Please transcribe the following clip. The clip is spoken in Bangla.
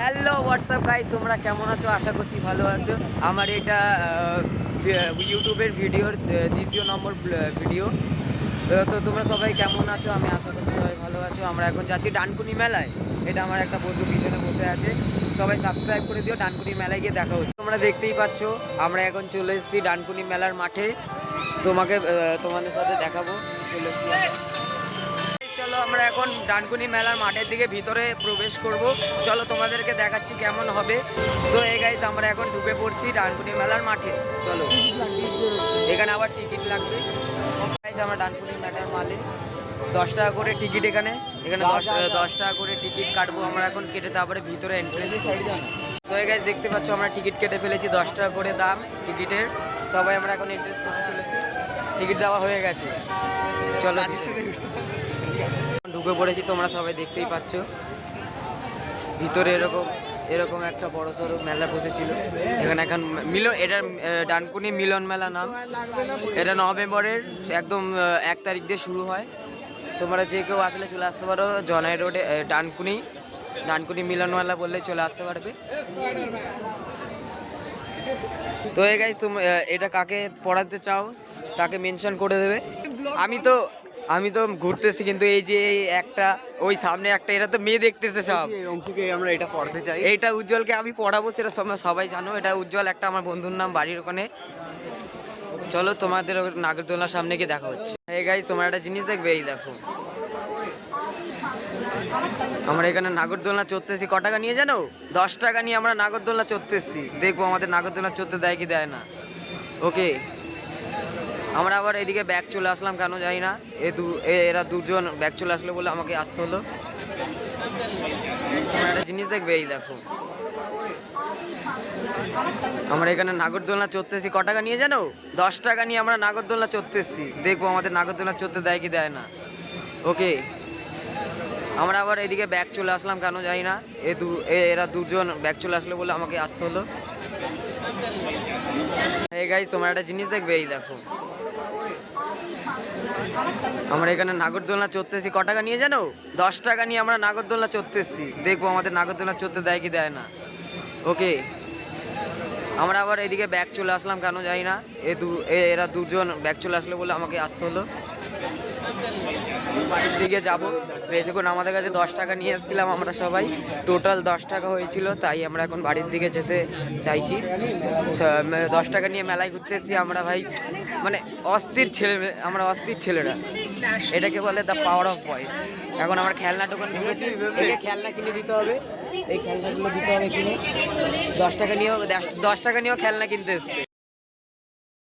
হ্যালো হোয়াটসঅ্যাপ গাইস, তোমরা কেমন আছো? আশা করছি ভালো আছো। আমার এটা ইউটিউবের ভিডিওর দ্বিতীয় নম্বর ভিডিও। তো তোমরা সবাই কেমন আছো? আমি আশা করছি সবাই ভালো আছো। আমরা এখন যাচ্ছি ডানকুনি মেলায়। এটা আমার একটা বন্ধু পিছনে বসে আছে। সবাই সাবস্ক্রাইব করে দিও। ডানকুনি মেলায় গিয়ে দেখা হচ্ছে। তোমরা দেখতেই পাচ্ছ আমরা এখন চলে এসেছি ডানকুনি মেলার মাঠে। তোমাদের সাথে দেখাবো। চলে এসেছি। চলো আমরা এখন ডানকুনি মেলার মাঠের দিকে ভিতরে প্রবেশ করব। চলো তোমাদেরকে দেখাচ্ছি কেমন হবে। তো এই গাইস আমরা এখন ঢুকে পড়ছি ডানকুনি মেলার মাঠে। চলো, এখানে আবার টিকিট লাগবে। গাইস আমরা ডানকুনি মেলার মালে 10 টাকা করে টিকিট। এখানে 10 টাকা করে টিকিট কাটবো আমরা এখন, কেটে তারপরে ভিতরে এন্ট্রেন্স করবো। তো এই গাইস দেখতে পাচ্ছ আমরা টিকিট কেটে ফেলেছি, 10 টাকা করে দাম টিকিটের। সবাই আমরা এখন এন্ট্রেন্স করতে চলেছি। টিকিট দেওয়া হয়ে গেছে। চলো ঢুকে পড়েছি, তোমরা সবাই দেখতেই পাচ্ছ। ভিতরে এরকম একটা বড় সড়ো মেলা বসেছিল। এখানে এখন এটার ডানকুনি মিলন মেলা নাম। এটা নভেম্বরের একদম 1 তারিখ দিয়ে শুরু হয়। তোমরা যে কেউ আসলে চলে আসতে পারো। জনাই রোডে ডানকুনি মিলন মেলা বললে চলে আসতে পারবে। তো এই গাইস তুমি এটা কাকে পড়াতে চাও তাকে মেনশন করে দেবে। আমি তো ঘুরতেছি, কিন্তু এই যে একটা ওই সামনে একটা, এটা তো মেয়ে দেখতেছে সব। এই অংশকে আমরা এটা পড়তে চাই। এইটা উজ্জ্বলকে আমি পড়াবো, সেটা সবাই জানো। এটা উজ্জ্বল, একটা আমার বন্ধুর নাম, বাড়ির ওখানে। চলো তোমাদের নাগরদোলার সামনে গিয়ে দেখা হচ্ছে। এই গাইস তোমরা একটা জিনিস দেখবে, এই দেখো আমরা এখানে নাগরদোলনা চড়তেছি। ক টাকা নিয়ে জানো? 10 টাকা নিয়ে আমরা নাগরদোলনা চড়তেছি। দেখবো আমাদের নাগরদোলনা চড়তে দেয় কি দেয় না। ওকে, আমরা আবার এদিকে ব্যাগ চলে আসলাম কেন জানি না। এরা দুজন ব্যাগ চলে আসলো বলে আমাকে আসতে হলো। তোমরা একটা জিনিস দেখবে, এই দেখো আমরা এখানে নাগরদোলনা চড়তেছি। ক টাকা নিয়ে জানো? 10 টাকা নিয়ে আমরা নাগরদোলনা চড়তেছি। দেখবো আমাদের নাগরদোলনা চড়তে দেয় কি দেয় না। ওকে, আমরা আবার এদিকে ব্যাগ চলে আসলাম কেন জানি না। এরা দুজন ব্যাগ চলে আসলো বলে আমাকে আসতে হলো। এই গাইস তোমরা একটা জিনিস দেখবে, এই দেখো আমরা এখানে নাগরদোলনা চড়তেছি। ক টাকা নিয়ে জানো? 10 টাকা নিয়ে আমরা নাগরদোলনা চড়তেছি। দেখবো আমাদের নাগরদোলনা চড়তে দেয় কি দেয় না। ওকে, আমরা আবার এদিকে ব্যাগ চলে আসলাম কেন জানি না। এরা দুজন ব্যাগ চলে আসলো বলে আমাকে আসতে হলো। বাড়ির দিকে যাবো বেশিক্ষণ। আমাদের কাছে 10 টাকা নিয়ে এসেছিলাম আমরা সবাই, টোটাল 10 টাকা হয়েছিল। তাই আমরা এখন বাড়ির দিকে যেতে চাইছি। 10 টাকা নিয়ে মেলায় ঘুরতে এসেছি আমরা ভাই, মানে আমরা অস্থির ছেলেরা। এটাকে বলে দ্য পাওয়ার অফ বয়েজ। এখন আমরা খেলনা দোকান ঢুকেছি, একে খেলনা কিনে দিতে হবে। এই খেলনাগুলো দিতে হবে কিনে। 10 টাকা নিয়েও খেলনা কিনতে এসছে।